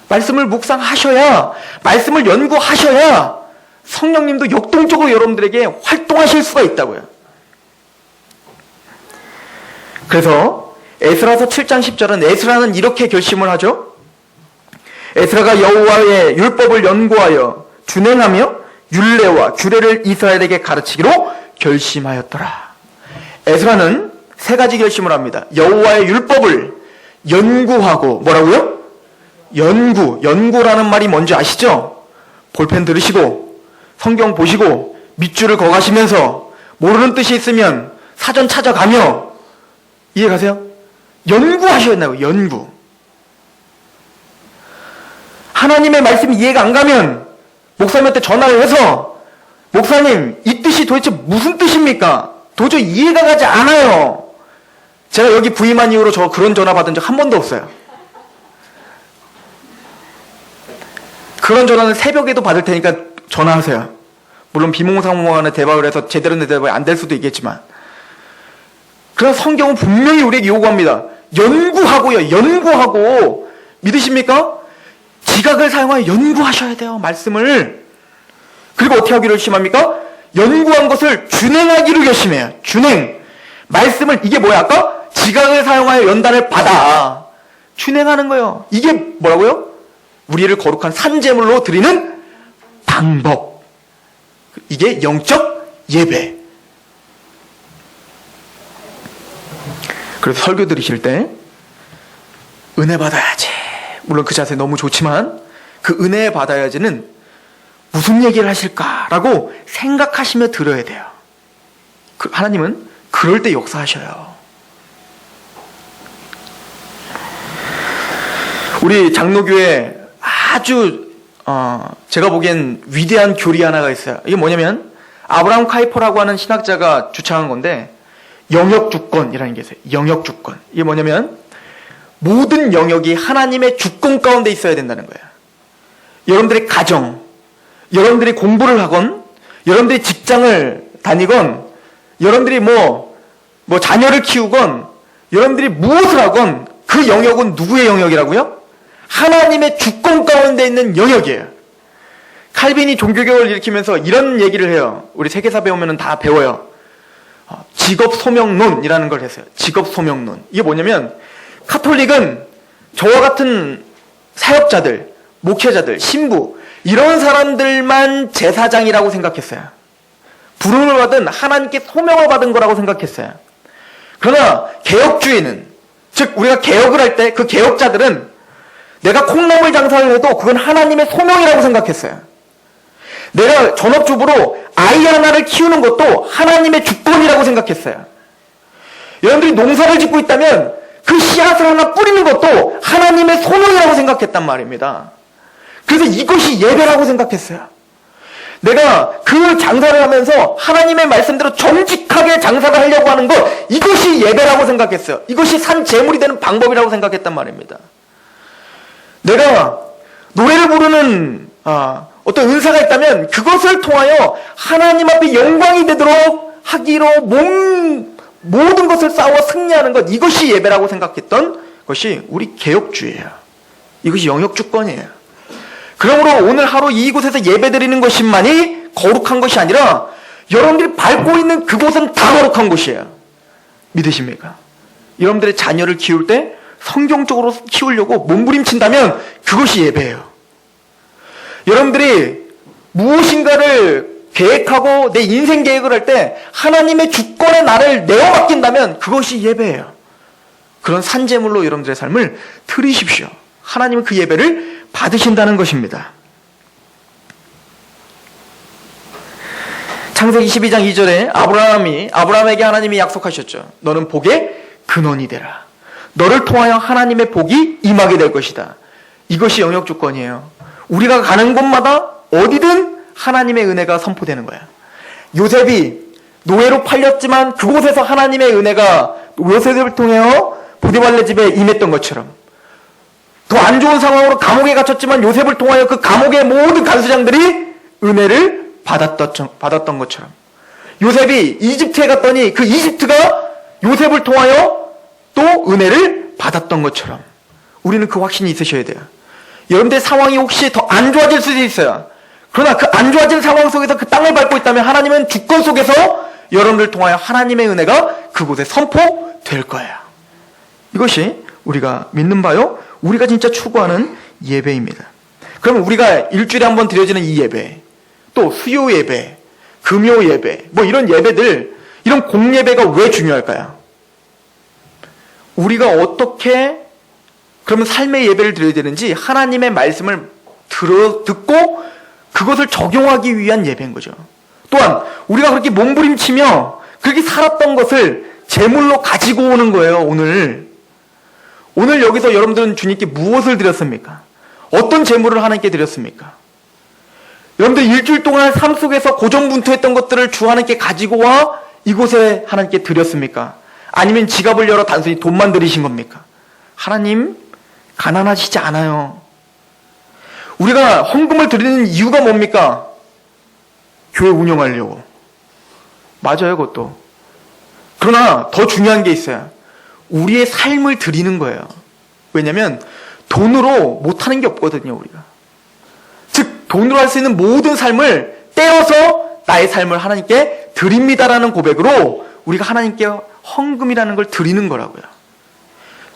말씀을 묵상하셔야, 말씀을 연구하셔야 성령님도 역동적으로 여러분들에게 활동하실 수가 있다고요. 그래서 에스라서 7장 10절은 에스라는 이렇게 결심을 하죠. 에스라가 여호와의 율법을 연구하여 준행하며 율례와 규례를 이스라엘에게 가르치기로 결심하였더라. 에스라는 세 가지 결심을 합니다. 여호와의 율법을 연구하고, 뭐라고요? 연구라는 말이 뭔지 아시죠? 볼펜 들으시고 성경 보시고 밑줄을 그어가시면서 모르는 뜻이 있으면 사전 찾아가며, 이해가세요? 연구하셔야 된다고요. 연구. 하나님의 말씀이 이해가 안 가면 목사님한테 전화를 해서, 목사님 이 뜻이 도대체 무슨 뜻입니까? 도저히 이해가 가지 않아요. 제가 여기 부임한 이후로 저 그런 전화 받은 적 한 번도 없어요. 그런 전화는 새벽에도 받을 테니까 전화하세요. 물론 비몽사몽간에 대박을 해서 제대로 된 대박이 안 될 수도 있겠지만, 그러나 성경은 분명히 우리에게 요구합니다. 연구하고요. 연구하고. 믿으십니까? 지각을 사용하여 연구하셔야 돼요. 말씀을. 그리고 어떻게 하기로 결심합니까? 연구한 것을 준행하기로 결심해요. 준행. 말씀을, 이게 뭐야 아까? 지각을 사용하여 연단을 받아. 준행하는 거예요. 이게 뭐라고요? 우리를 거룩한 산제물로 드리는 방법. 이게 영적 예배. 그래서 설교 들으실 때 은혜 받아야지. 물론 그 자세 너무 좋지만 그 은혜 받아야지는 무슨 얘기를 하실까라고 생각하시며 들어야 돼요. 하나님은 그럴 때 역사하셔요. 우리 장로교에 아주 제가 보기엔 위대한 교리 하나가 있어요. 이게 뭐냐면 아브라함 카이퍼라고 하는 신학자가 주창한 건데 영역주권이라는 게 있어요. 영역주권. 이게 뭐냐면 모든 영역이 하나님의 주권 가운데 있어야 된다는 거예요. 여러분들의 가정, 여러분들이 공부를 하건, 여러분들이 직장을 다니건, 여러분들이 뭐 자녀를 키우건, 여러분들이 무엇을 하건 그 영역은 누구의 영역이라고요? 하나님의 주권 가운데 있는 영역이에요. 칼빈이 종교개혁을 일으키면서 이런 얘기를 해요. 우리 세계사 배우면 다 배워요. 직업소명론이라는 걸 했어요. 직업소명론. 이게 뭐냐면 카톨릭은 저와 같은 사역자들, 목회자들, 신부 이런 사람들만 제사장이라고 생각했어요. 부름을 받은 하나님께 소명을 받은 거라고 생각했어요. 그러나 개혁주의는, 즉 우리가 개혁을 할 때 그 개혁자들은 내가 콩나물 장사를 해도 그건 하나님의 소명이라고 생각했어요. 내가 전업주부로 아이 하나를 키우는 것도 하나님의 주권이라고 생각했어요. 여러분들이 농사를 짓고 있다면 그 씨앗을 하나 뿌리는 것도 하나님의 소명이라고 생각했단 말입니다. 그래서 이것이 예배라고 생각했어요. 내가 그 장사를 하면서 하나님의 말씀대로 정직하게 장사를 하려고 하는 것, 이것이 예배라고 생각했어요. 이것이 산 제물이 되는 방법이라고 생각했단 말입니다. 내가 노래를 부르는 어떤 은사가 있다면 그것을 통하여 하나님 앞에 영광이 되도록 하기로 모든 것을 싸워 승리하는 것, 이것이 예배라고 생각했던 것이 우리 개혁주의예요. 이것이 영역주권이에요. 그러므로 오늘 하루 이곳에서 예배드리는 것만이 거룩한 것이 아니라 여러분들이 밟고 있는 그곳은 다 거룩한 곳이에요. 믿으십니까? 여러분들의 자녀를 키울 때 성경적으로 키우려고 몸부림친다면 그것이 예배예요. 여러분들이 무엇인가를 계획하고 내 인생 계획을 할 때 하나님의 주권에 나를 내어 맡긴다면 그것이 예배예요. 그런 산제물로 여러분들의 삶을 드리십시오. 하나님은 그 예배를 받으신다는 것입니다. 창세기 12장 2절에 아브라함에게 하나님이 약속하셨죠. 너는 복의 근원이 되라. 너를 통하여 하나님의 복이 임하게 될 것이다. 이것이 영역주권이에요. 우리가 가는 곳마다 어디든 하나님의 은혜가 선포되는 거야. 요셉이 노예로 팔렸지만 그곳에서 하나님의 은혜가 요셉을 통하여 보디발의 집에 임했던 것처럼, 더 안 좋은 상황으로 감옥에 갇혔지만 요셉을 통하여 그 감옥의 모든 간수장들이 은혜를 받았던 것처럼, 요셉이 이집트에 갔더니 그 이집트가 요셉을 통하여 또 은혜를 받았던 것처럼 우리는 그 확신이 있으셔야 돼요. 여러분들의 상황이 혹시 더 안 좋아질 수도 있어요. 그러나 그 안 좋아진 상황 속에서 그 땅을 밟고 있다면 하나님은 주권 속에서 여러분들을 통하여 하나님의 은혜가 그곳에 선포될 거예요. 이것이 우리가 믿는 바요, 우리가 진짜 추구하는 예배입니다. 그러면 우리가 일주일에 한 번 드려지는 이 예배, 또 수요 예배, 금요 예배, 뭐 이런 예배들, 이런 공예배가 왜 중요할까요? 우리가 어떻게 그러면 삶의 예배를 드려야 되는지 하나님의 말씀을 듣고 그것을 적용하기 위한 예배인 거죠. 또한 우리가 그렇게 몸부림치며 그렇게 살았던 것을 제물로 가지고 오는 거예요. 오늘 여기서 여러분들은 주님께 무엇을 드렸습니까? 어떤 제물을 하나님께 드렸습니까? 여러분들 일주일 동안 삶 속에서 고전분투했던 것들을 주 하나님께 가지고 와 이곳에 하나님께 드렸습니까? 아니면 지갑을 열어 단순히 돈만 드리신 겁니까? 하나님 가난하시지 않아요. 우리가 헌금을 드리는 이유가 뭡니까? 교회 운영하려고. 맞아요, 그것도. 그러나 더 중요한 게 있어요. 우리의 삶을 드리는 거예요. 왜냐하면 돈으로 못하는 게 없거든요, 우리가. 즉 돈으로 할 수 있는 모든 삶을 떼어서 나의 삶을 하나님께 드립니다라는 고백으로 우리가 하나님께 헌금이라는 걸 드리는 거라고요.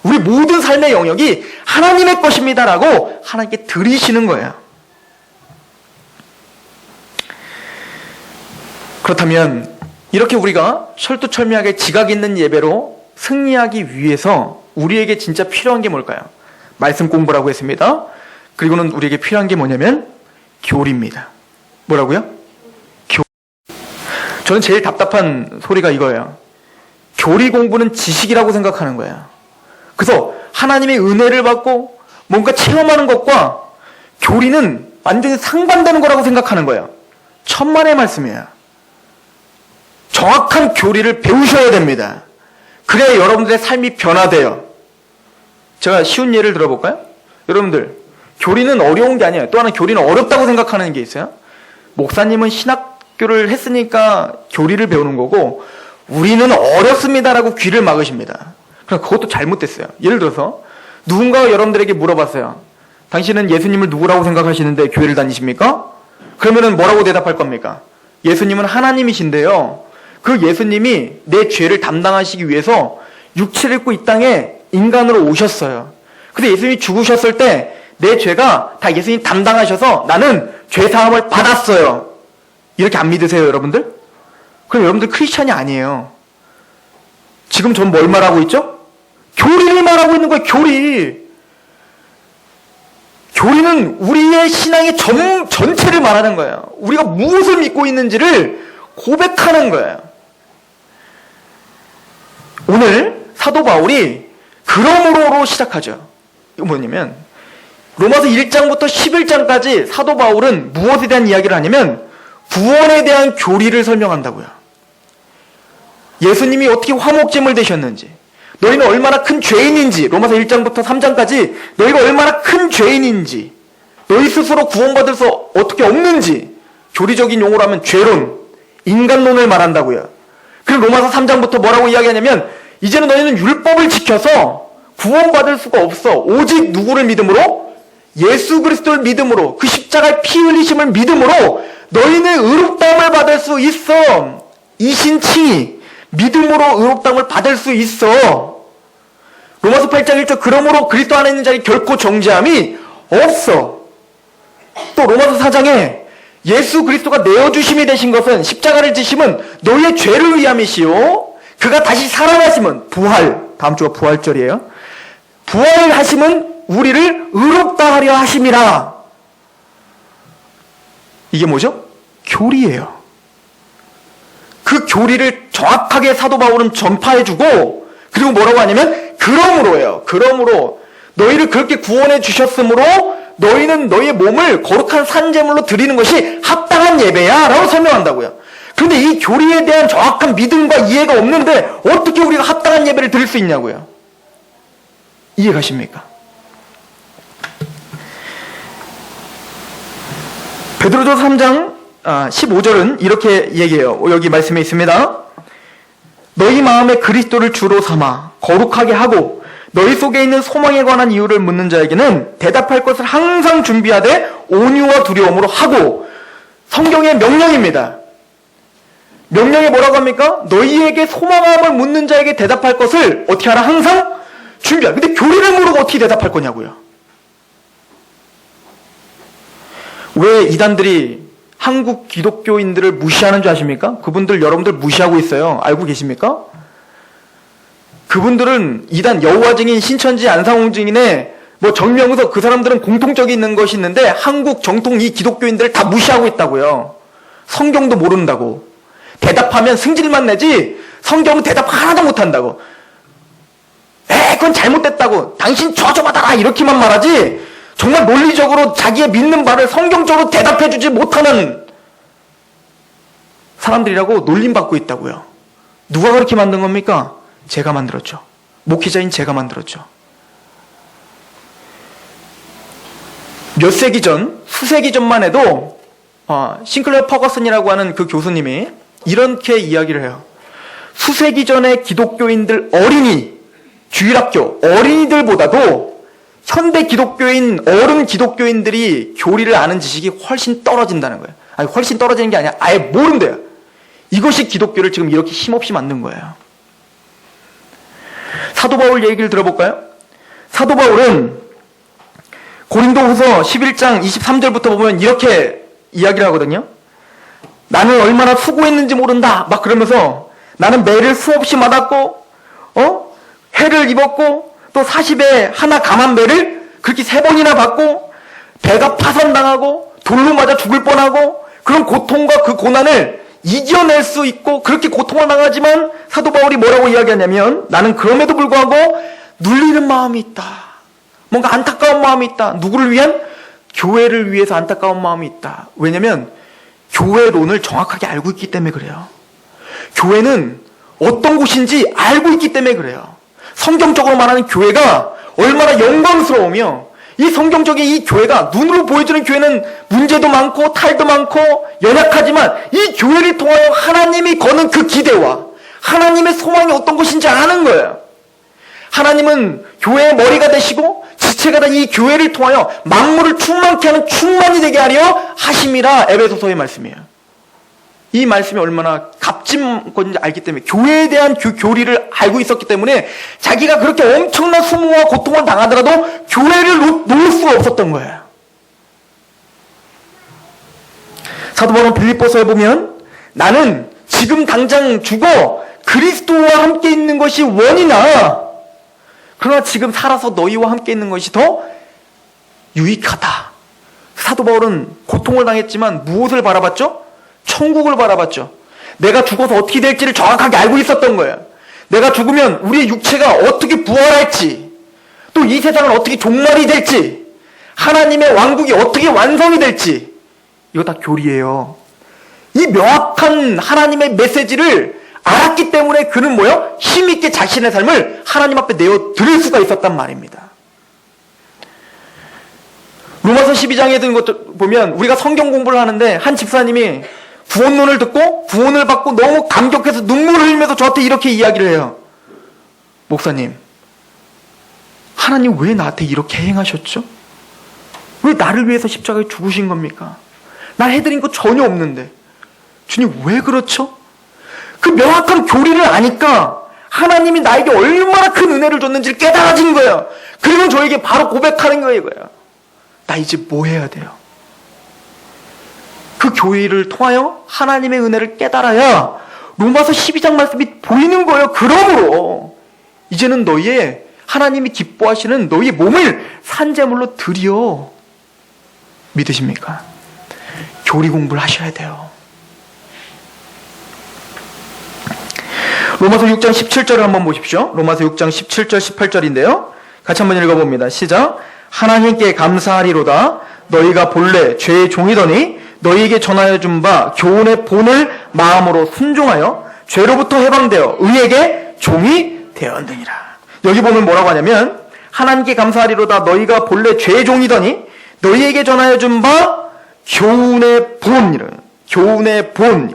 우리 모든 삶의 영역이 하나님의 것입니다라고 하나님께 드리시는 거예요. 그렇다면 이렇게 우리가 철두철미하게 지각 있는 예배로 승리하기 위해서 우리에게 진짜 필요한 게 뭘까요? 말씀 공부라고 했습니다. 그리고는 우리에게 필요한 게 뭐냐면 교리입니다. 뭐라고요? 저는 제일 답답한 소리가 이거예요. 교리 공부는 지식이라고 생각하는 거예요. 그래서 하나님의 은혜를 받고 뭔가 체험하는 것과 교리는 완전히 상반되는 거라고 생각하는 거예요. 천만의 말씀이에요. 정확한 교리를 배우셔야 됩니다. 그래야 여러분들의 삶이 변화돼요. 제가 쉬운 예를 들어볼까요? 여러분들, 교리는 어려운 게 아니에요. 또 하나 교리는 어렵다고 생각하는 게 있어요. 목사님은 신학교를 했으니까 교리를 배우는 거고 우리는 어렵습니다라고 귀를 막으십니다. 그럼 그것도 잘못됐어요. 예를 들어서 누군가가 여러분들에게 물어봤어요. 당신은 예수님을 누구라고 생각하시는데 교회를 다니십니까? 그러면은 뭐라고 대답할 겁니까? 예수님은 하나님이신데요. 그 예수님이 내 죄를 담당하시기 위해서 육체를 입고 이 땅에 인간으로 오셨어요. 근데 예수님이 죽으셨을 때 내 죄가 다 예수님 담당하셔서 나는 죄사함을 받았어요. 이렇게 안 믿으세요, 여러분들? 그럼 여러분들 크리스찬이 아니에요. 지금 전 뭘 말하고 있죠? 교리를 말하고 있는 거예요, 교리. 교리는 우리의 신앙의 전체를 말하는 거예요. 우리가 무엇을 믿고 있는지를 고백하는 거예요. 오늘 사도 바울이 그러므로로 시작하죠. 이거 뭐냐면 로마서 1장부터 11장까지 사도 바울은 무엇에 대한 이야기를 하냐면 구원에 대한 교리를 설명한다고요. 예수님이 어떻게 화목제물 되셨는지, 너희는 얼마나 큰 죄인인지, 로마서 1장부터 3장까지 너희가 얼마나 큰 죄인인지, 너희 스스로 구원받을 수 어떻게 없는지, 교리적인 용어로 하면 죄론, 인간론을 말한다고요. 그리고 로마서 3장부터 뭐라고 이야기하냐면 이제는 너희는 율법을 지켜서 구원받을 수가 없어. 오직 누구를 믿음으로? 예수 그리스도를 믿음으로, 그 십자가의 피 흘리심을 믿음으로 너희는 의롭다함을 받을 수 있어. 이신칭이 믿음으로 의롭다함을 받을 수 있어. 로마서 8장 1절 그러므로 그리스도 안에 있는 자는 결코 정죄함이 없어. 또 로마서 4장에 예수 그리스도가 내어주심이 되신 것은, 십자가를 지심은 너희의 죄를 위함이시요 그가 다시 살아나심은, 부활, 다음 주가 부활절이에요. 부활을 하심은 우리를 의롭다 하려 하심이라. 이게 뭐죠? 교리예요. 그 교리를 정확하게 사도 바울은 전파해주고, 그리고 뭐라고 하냐면 그러므로예요. 그러므로 너희를 그렇게 구원해 주셨으므로 너희는 너희의 몸을 거룩한 산제물로 드리는 것이 합당한 예배야 라고 설명한다고요. 그런데 이 교리에 대한 정확한 믿음과 이해가 없는데 어떻게 우리가 합당한 예배를 드릴 수 있냐고요. 이해가십니까? 베드로전서 3장 15절은 이렇게 얘기해요. 여기 말씀에 있습니다. 너희 마음에 그리스도를 주로 삼아 거룩하게 하고 너희 속에 있는 소망에 관한 이유를 묻는 자에게는 대답할 것을 항상 준비하되 온유와 두려움으로 하고. 성경의 명령입니다. 명령이 뭐라고 합니까? 너희에게 소망함을 묻는 자에게 대답할 것을 어떻게 하라? 항상 준비하라. 근데 교리를 모르고 어떻게 대답할 거냐고요. 왜 이단들이 한국 기독교인들을 무시하는 줄 아십니까? 그분들 여러분들 무시하고 있어요. 알고 계십니까? 그분들은 이단 여호와 증인, 신천지, 안상홍 증인의 정명서, 그 사람들은 공통적인 있는 것이 있는데 한국 정통 이 기독교인들을 다 무시하고 있다고요. 성경도 모른다고. 대답하면 승질만 내지 성경은 대답 하나도 못한다고. 그건 잘못됐다고. 당신 저주받아라 이렇게만 말하지 정말 논리적으로 자기의 믿는 바를 성경적으로 대답해주지 못하는 사람들이라고 놀림받고 있다고요. 누가 그렇게 만든 겁니까? 제가 만들었죠. 목회자인 제가 만들었죠. 몇 세기 전, 수세기 전만 해도 싱클레어 퍼거슨이라고 하는 그 교수님이 이렇게 이야기를 해요. 수세기 전의 기독교인들, 주일학교 어린이들보다도 현대 기독교인, 어른 기독교인들이 교리를 아는 지식이 훨씬 떨어진다는 거예요. 아니, 훨씬 떨어지는 게 아니라 아예 모른대요. 이것이 기독교를 지금 이렇게 힘없이 만든 거예요. 사도 바울 얘기를 들어볼까요? 사도 바울은 고린도후서 11장 23절부터 보면 이렇게 이야기를 하거든요. 나는 얼마나 수고했는지 모른다. 막 그러면서 나는 매를 수없이 맞았고, 해를 입었고, 또 40에 하나 감한 배를 그렇게 3번이나 받고 배가 파손당하고 돌로 맞아 죽을 뻔하고 그런 고통과 그 고난을 이겨낼 수 있고 그렇게 고통을 당하지만 사도 바울이 뭐라고 이야기하냐면 나는 그럼에도 불구하고 눌리는 마음이 있다. 뭔가 안타까운 마음이 있다. 누구를 위한? 교회를 위해서 안타까운 마음이 있다. 왜냐하면 교회론을 정확하게 알고 있기 때문에 그래요. 교회는 어떤 곳인지 알고 있기 때문에 그래요. 성경적으로 말하는 교회가 얼마나 영광스러우며 이 성경적인 이 교회가 눈으로 보여주는 교회는 문제도 많고 탈도 많고 연약하지만 이 교회를 통하여 하나님이 거는 그 기대와 하나님의 소망이 어떤 것인지 아는 거예요. 하나님은 교회의 머리가 되시고 지체가 된 이 교회를 통하여 만물을 충만케 하는 충만이 되게 하려 하심이라 에베소서의 말씀이에요. 이 말씀이 얼마나 값진 건지 알기 때문에 교회에 대한 교리를 알고 있었기 때문에 자기가 그렇게 엄청난 수모와 고통을 당하더라도 교회를 놓을 수가 없었던 거예요. 사도 바울은 빌립보서에 보면 나는 지금 당장 죽어 그리스도와 함께 있는 것이 원이나 그러나 지금 살아서 너희와 함께 있는 것이 더 유익하다. 사도 바울은 고통을 당했지만 무엇을 바라봤죠? 천국을 바라봤죠. 내가 죽어서 어떻게 될지를 정확하게 알고 있었던 거예요. 내가 죽으면 우리의 육체가 어떻게 부활할지, 또 이 세상은 어떻게 종말이 될지, 하나님의 왕국이 어떻게 완성이 될지, 이거 다 교리예요. 이 명확한 하나님의 메시지를 알았기 때문에 그는 뭐요? 힘있게 자신의 삶을 하나님 앞에 내어 드릴 수가 있었단 말입니다. 로마서 12장에 든 것도 보면 우리가 성경 공부를 하는데 한 집사님이 구원론을 듣고 구원을 받고 너무 감격해서 눈물을 흘리면서 저한테 이렇게 이야기를 해요. 목사님, 하나님 왜 나한테 이렇게 행하셨죠? 왜 나를 위해서 십자가에 죽으신 겁니까? 나 해드린 거 전혀 없는데 주님 왜 그렇죠? 그 명확한 교리를 아니까 하나님이 나에게 얼마나 큰 은혜를 줬는지를 깨달아진 거예요. 그리고 저에게 바로 고백하는 거예요. 나 이제 뭐 해야 돼요? 그 교회를 통하여 하나님의 은혜를 깨달아야 로마서 12장 말씀이 보이는 거예요. 그러므로 이제는 너희의 하나님이 기뻐하시는 너희의 몸을 산제물로 드려. 믿으십니까? 교리 공부를 하셔야 돼요. 로마서 6장 17절을 한번 보십시오. 로마서 6장 17절 18절인데요. 같이 한번 읽어봅니다. 시작. 하나님께 감사하리로다. 너희가 본래 죄의 종이더니 너희에게 전하여 준 바 교훈의 본을 마음으로 순종하여 죄로부터 해방되어 의에게 종이 되었느니라. 여기 보면 뭐라고 하냐면 하나님께 감사하리로다. 너희가 본래 죄의 종이더니 너희에게 전하여 준 바 교훈의 본이라. 교훈의 본.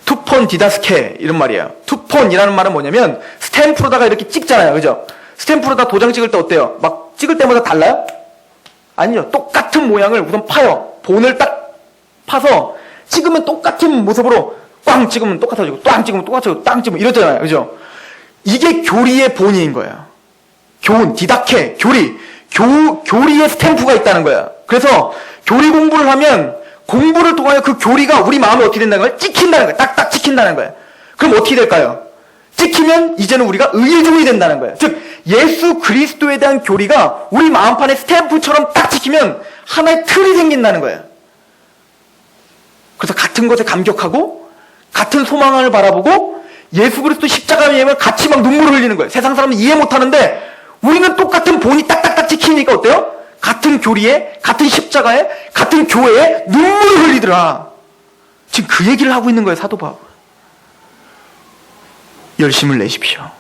투폰 디다스케 이런 말이에요. 투폰이라는 말은 뭐냐면 스탬프로다가 이렇게 찍잖아요. 그죠? 스탬프로다 도장 찍을 때 어때요? 막 찍을 때마다 달라요? 아니요. 똑같은 모양을 우선 파요. 본을 딱 파서 찍으면 똑같은 모습으로 꽝 찍으면 똑같아지고 땅 찍으면 똑같아지고 땅 찍으면 이러잖아요. 그죠? 이게 교리의 본인 거예요. 교훈, 디다케, 교리. 교리의 스탬프가 있다는 거예요. 그래서 교리 공부를 하면 공부를 통하여 그 교리가 우리 마음에 어떻게 된다는 거예요? 찍힌다는 거예요. 딱딱 찍힌다는 거예요. 그럼 어떻게 될까요? 찍히면 이제는 우리가 의의 종이 된다는 거예요. 즉 예수 그리스도에 대한 교리가 우리 마음판에 스탬프처럼 딱 찍히면 하나의 틀이 생긴다는 거예요. 그래서 같은 것에 감격하고 같은 소망을 바라보고 예수 그리스도 십자가에 의하면 같이 막 눈물을 흘리는 거예요. 세상 사람은 이해 못하는데 우리는 똑같은 본이 딱딱딱 찍히니까 어때요? 같은 교리에, 같은 십자가에, 같은 교회에 눈물을 흘리더라. 지금 그 얘기를 하고 있는 거예요, 사도 바울. 열심을 내십시오.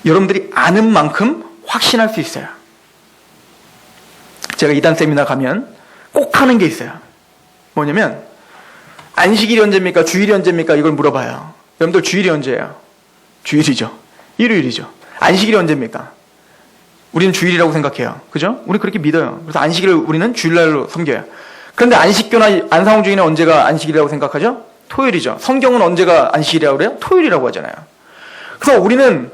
여러분들이 아는 만큼 확신할 수 있어요. 제가 이단 세미나 가면 꼭 하는 게 있어요. 뭐냐면 안식일이 언제입니까? 주일이 언제입니까? 이걸 물어봐요. 여러분들 주일이 언제예요? 주일이죠. 일요일이죠. 안식일이 언제입니까? 우리는 주일이라고 생각해요. 그죠? 우리 그렇게 믿어요. 그래서 안식일을 우리는 주일날로 섬겨요. 그런데 안식교나 안상홍 주일은 언제가 안식일이라고 생각하죠? 토요일이죠. 성경은 언제가 안식일이라고 그래요? 토요일이라고 하잖아요. 그래서 우리는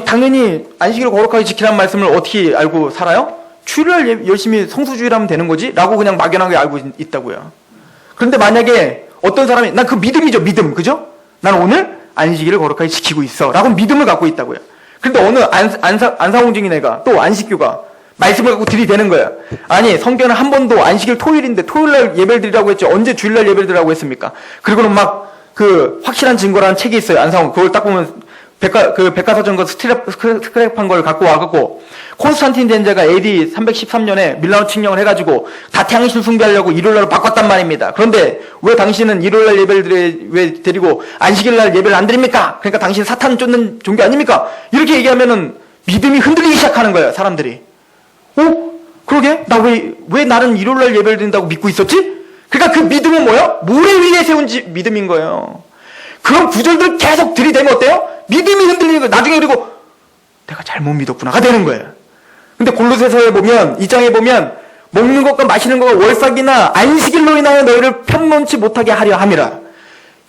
당연히 안식일을 거룩하게 지키라는 말씀을 어떻게 알고 살아요? 주일날 열심히 성수주일하면 되는 거지? 라고 그냥 막연하게 알고 있다고요. 그런데 만약에 어떤 사람이 난 그 믿음이죠. 믿음. 그죠? 난 오늘 안식일을 거룩하게 지키고 있어. 라고 믿음을 갖고 있다고요. 근데 어느 안상홍증인애가 또 안식교가 말씀을 갖고 들이대는 거야. 아니, 성경은 한 번도 안식일 토요일인데 토요일날 예배를 드리라고 했지 언제 주일날 예배를 드리라고 했습니까? 그리고는 막 그 확실한 증거라는 책이 있어요. 안상홍. 그걸 딱 보면 백과사전과 스크랩한 걸 갖고 와갖고 콘스탄틴 대제가 AD 313년에 밀라노 칙령을 해가지고 다태양신 숭배하려고 일요일날로 바꿨단 말입니다. 그런데 왜 당신은 일요일날 예배를 왜 드리고 안식일날 예배를 안 드립니까? 그러니까 당신 사탄 쫓는 종교 아닙니까? 이렇게 얘기하면은 믿음이 흔들리기 시작하는 거예요, 사람들이. 그러게? 왜 나는 일요일날 예배를 드린다고 믿고 있었지? 그러니까 그 믿음은 뭐예요? 모래 위에 세운 믿음인 거예요. 그런 구절들을 계속 들이대면 어때요? 믿음이 흔들리는 거예요. 나중에 그리고 내가 잘못 믿었구나가 되는 거예요. 근데 골로새서에 보면, 2장에 보면 먹는 것과 마시는 것과 월삭이나 안식일로 인하여 너희를 편론치 못하게 하려 함이라.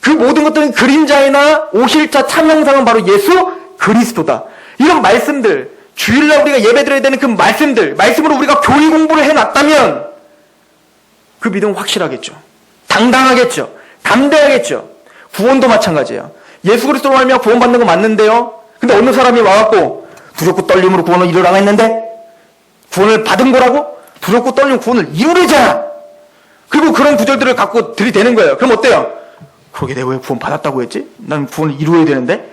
그 모든 것들은 그림자이나 오실자 참형상은 바로 예수 그리스도다. 이런 말씀들, 주일날 우리가 예배드려야 되는 그 말씀들, 말씀으로 우리가 교리 공부를 해놨다면 그 믿음은 확실하겠죠. 당당하겠죠. 담대하겠죠. 구원도 마찬가지예요. 예수 그리스도로 말미암아 구원받는 거 맞는데요. 근데 어느 사람이 와갖고 두렵고 떨림으로 구원을 이루라고 했는데 구원을 받은 거라고? 두렵고 떨리면 구원을 이루려잖아. 그리고 그런 구절들을 갖고 들이대는 거예요. 그럼 어때요? 그러게 내가 왜 구원 받았다고 했지? 난 구원을 이루어야 되는데?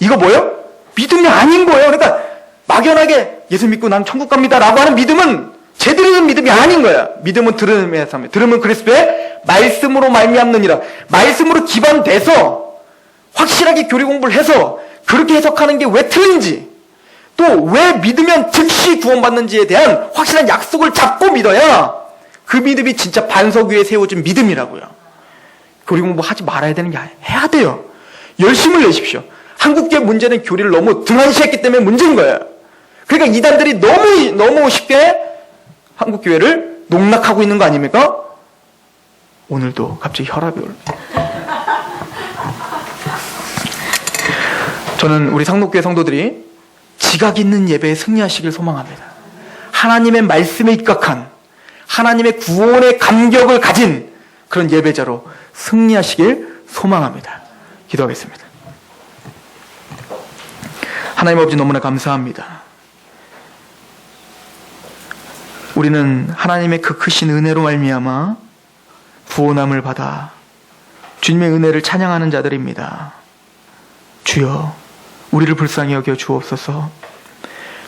이거 뭐예요? 믿음이 아닌 거예요. 그러니까 막연하게 예수 믿고 난 천국 갑니다 라고 하는 믿음은 제대로 된 믿음이 아닌 거야. 믿음은 들음에서 합니다. 들음은 그리스도의 말씀으로 말미암느니라. 말씀으로 기반돼서 확실하게 교리 공부를 해서 그렇게 해석하는 게 왜 틀린지, 또 왜 믿으면 즉시 구원받는지에 대한 확실한 약속을 잡고 믿어야 그 믿음이 진짜 반석 위에 세워진 믿음이라고요. 교리 공부하지 말아야 되는 게 아니에요. 해야 돼요. 열심을 내십시오. 한국교회 문제는 교리를 너무 등한시했기 때문에 문제인 거예요. 그러니까 이단들이 너무 쉽게 한국교회를 농락하고 있는 거 아닙니까? 오늘도 갑자기 혈압이 올라. 저는 우리 상록교회 성도들이 지각 있는 예배에 승리하시길 소망합니다. 하나님의 말씀에 입각한, 하나님의 구원의 감격을 가진 그런 예배자로 승리하시길 소망합니다. 기도하겠습니다. 하나님 아버지, 너무나 감사합니다. 우리는 하나님의 그 크신 은혜로 말미암아 구원함을 받아 주님의 은혜를 찬양하는 자들입니다. 주여, 우리를 불쌍히 여겨 주옵소서.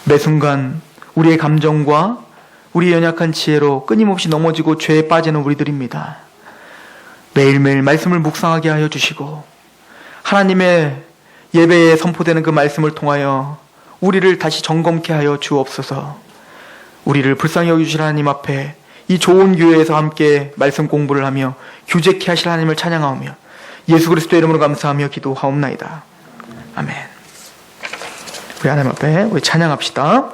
매 순간 우리의 감정과 우리의 연약한 지혜로 끊임없이 넘어지고 죄에 빠지는 우리들입니다. 매일매일 말씀을 묵상하게 하여 주시고 하나님의 예배에 선포되는 그 말씀을 통하여 우리를 다시 점검케 하여 주옵소서. 우리를 불쌍히 여기주실 하나님 앞에 이 좋은 교회에서 함께 말씀 공부를 하며 규제케 하실 하나님을 찬양하오며 예수 그리스도의 이름으로 감사하며 기도하옵나이다. 아멘. 우리 하나님 앞에 우리 찬양합시다.